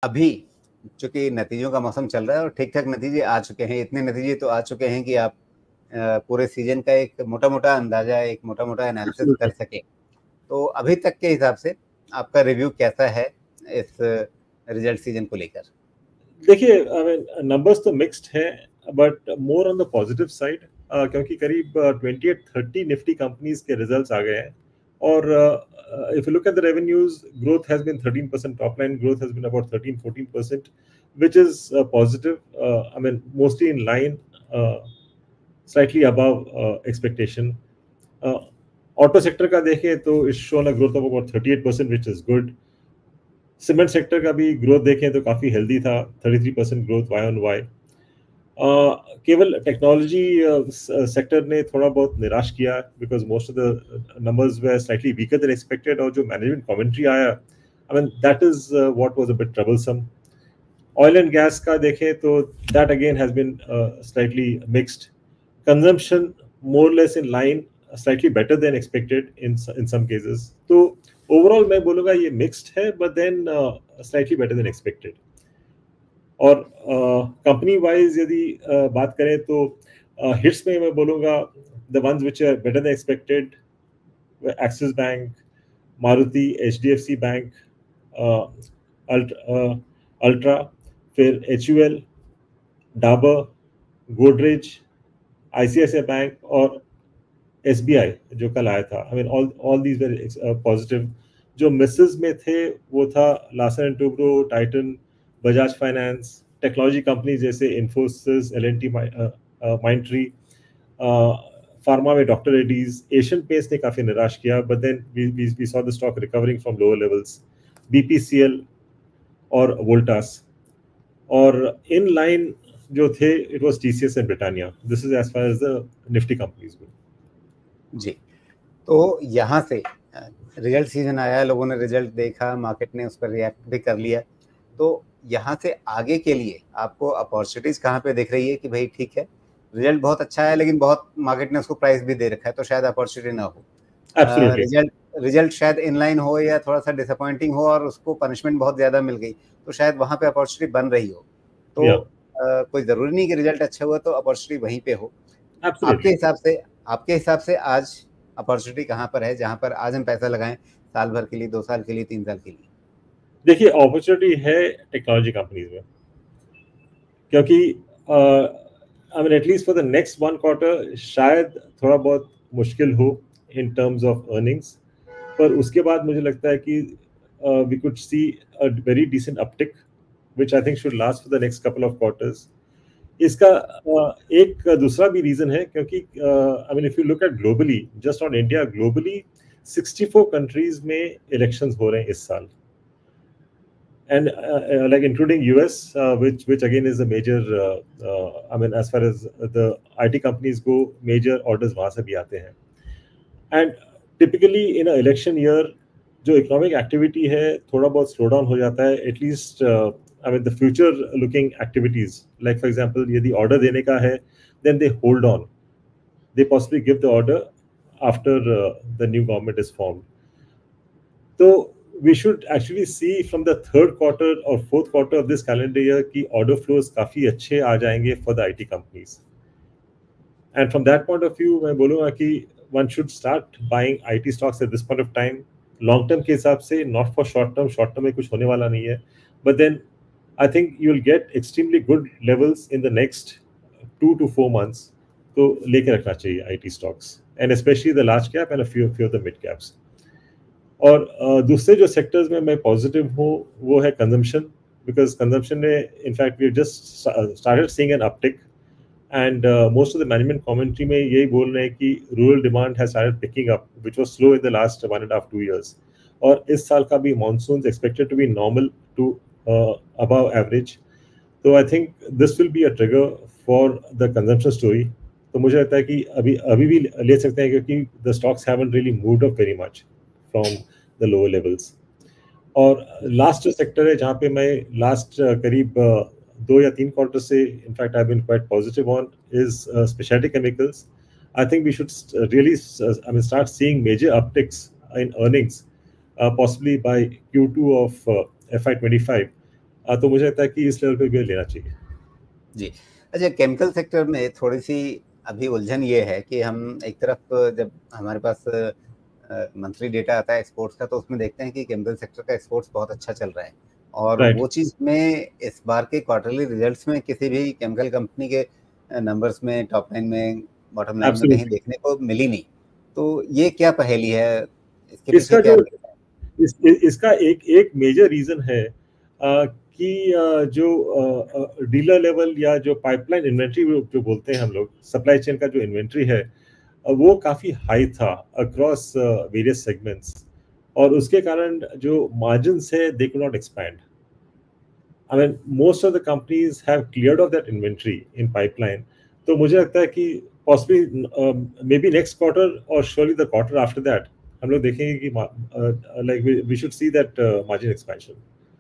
अभी चूंकि नतीजों का मौसम चल रहा है और ठीक-ठाक नतीजे आ चुके हैं, इतने नतीजे तो आ चुके हैं कि आप पूरे सीज़न का एक मोटा-मोटा अंदाज़ा, एक मोटा-मोटा एनालिसिस कर सकें। तो अभी तक के हिसाब से आपका रिव्यू कैसा है इस रिज़ल्ट सीज़न को लेकर? देखिए, आई मीन नंबर्स तो मिक्स्ड हैं, but more on the positive side, क्योंकि करीब 28-30 निफ्टी कंपनीज के रिजल्ट्स आ गए हैं और if you look at the revenues, growth has been 13%, top line growth has been about 13-14%, which is positive. I mean, mostly in line, slightly above expectation. Auto sector का देखें तो it's shown a growth of about 38%, which is good. Cement sector का भी growth देखें तो काफ़ी healthy था, 33% growth Y on Y. केवल टेक्नोलॉजी सेक्टर ने थोड़ा बहुत निराश किया, because most of the numbers were slightly weaker than expected, और जो मैनेजमेंट कमेंट्री आया, I mean that is what was a bit troublesome. Oil and gas का देखें तो that again has been slightly mixed. Consumption more less in line, slightly better than expected in some cases. तो overall मैं बोलूँगा ये mixed है, but then slightly better than expected. और company wise यदि बात करें तो हिट्स में मैं बोलूँगा the ones which are better than expected, Axis bank, Maruti, HDFC bank, ultra, फिर HUL, Dabur, Godrej, ICICI bank और SBI जो कल आया था। I mean all these very positive. जो मिसेस में थे वो था Larsen and Toubro, Titan, Bajaj finance, technology company जैसे इन्फोसिस, L&T, माइंडट्री, फार्मा में डॉक्टर रेड्डीज। एशियन पेंट्स ने काफ़ी निराश किया, but then we saw the stock recovering from lower levels. BPCL और वोल्टास। और इन लाइन जो थे it was TCS and Britannia. This is as far as the Nifty companies go. जी, तो यहाँ से रिजल्ट सीजन आया, लोगों ने रिजल्ट देखा, मार्केट ने उस पर रिएक्ट भी कर लिया, तो यहाँ से आगे के लिए आपको अपॉर्चुनिटीज कहाँ पे दिख रही है कि भाई ठीक है, रिजल्ट बहुत अच्छा है लेकिन बहुत मार्केट ने उसको प्राइस भी दे रखा है, तो शायद अपॉर्चुनिटी ना हो। रिजल्ट शायद इनलाइन हो या थोड़ा सा डिसअपॉइंटिंग हो और उसको पनिशमेंट बहुत ज्यादा मिल गई, तो शायद वहाँ पे अपॉर्चुनिटी बन रही हो। तो कोई जरूरी नहीं कि रिजल्ट अच्छा हुआ तो अपॉर्चुनिटी वहीं पे हो। आपके हिसाब से आज अपॉर्चुनिटी कहाँ पर है जहाँ पर आज हम पैसा लगाएं, साल भर के लिए, 2 साल के लिए, 3 साल के लिए? देखिए, अपॉर्चुनिटी है टेक्नोलॉजी कंपनीज में, क्योंकि I mean at least for the next 1 quarter शायद थोड़ा बहुत मुश्किल हो इन टर्म्स ऑफ अर्निंग्स, पर उसके बाद मुझे लगता है कि we could see a very decent uptick which I think should last for the next couple of quarters. इसका एक दूसरा भी रीजन है, क्योंकि I mean if you look at globally, just on India, globally 64 countries में elections हो रहे हैं इस साल, and like including US, which again is a major, I mean as far as the IT companies go, major orders वहाँ से भी आते हैं। And typically in an election year जो इकोनॉमिक एक्टिविटी है थोड़ा बहुत स्लो डाउन हो जाता है, at least I mean the future looking activities, like for example यदि ऑर्डर देने का है then they hold on, they possibly give the order after the new government is formed. तो we should actually see from the 3rd quarter or 4th quarter of this calendar year कि order flows काफ़ी अच्छे आ जाएंगे for the IT companies. And from that point of view, मैं बोलूँगा कि one should start buying IT stocks at this point of time. Long term के हिसाब से, not for short term में कुछ होने वाला नहीं है, but then I think you'll get extremely good levels in the next 2 to 4 months. तो लेके रखना चाहिए IT stocks, and especially the large cap and a few of the mid caps. और दूसरे जो सेक्टर्स में मैं पॉजिटिव हूँ वो है कंजम्पशन, बिकॉज कंजम्पशन ने in fact we just started seeing an uptick, and most of the management commentary में यही बोल रहे हैं कि rural demand has started picking up, which was slow in the last 1.5-2 years, और इस साल का भी monsoon expected to be normal to above average. तो I think this will be a trigger for the consumption story. तो मुझे लगता है कि अभी भी ले सकते हैं, क्योंकि the stocks haven't really moved up very much from the lower levels. और लास्ट सेक्टर है जहाँ पे मैं लास्ट करीब 2 या 3 क्वार्टर से in fact I been quite positive on is speciality chemicals. I think we should really I mean start seeing major upticks in earnings possibly by Q2 of FY25, तो मुझे लगता है कि इस लेवल पे भी लेना चाहिए जी। अच्छा, केमिकल सेक्टर में थोड़ी सी अभी उलझन ये है कि हम एक तरफ जब हमारे पास मंथली डेटा आता है एक्सपोर्ट्स का, तो उसमें देखते हैं कि केमिकल सेक्टर का एक्सपोर्ट्स बहुत अच्छा चल रहा है, और वो चीज़ में इस बार के क्वार्टरली रिजल्ट्स में किसी भी केमिकल कंपनी के नंबर्स में, टॉप लाइन में, बॉटम लाइन में कहीं देखने को मिली नहीं। तो ये क्या पहेली है, इसके पीछे क्या लगता है? इसका एक मेजर रीजन है कि जो डीलर लेवल या जो पाइपलाइन इन्वेंट्री जो बोलते हैं हम लोग, सप्लाई चेन का जो इन्वेंट्री है वो काफी हाई था अक्रॉस वेरियस सेगमेंट्स, और उसके कारण जो मार्जिन्स है they could not expand. I mean, most of the companies have cleared off that inventory in pipeline. तो मुझे लगता है कि possibly maybe next quarter or surely the quarter after that हम लोग देखेंगे कि like we should see that margin expansion.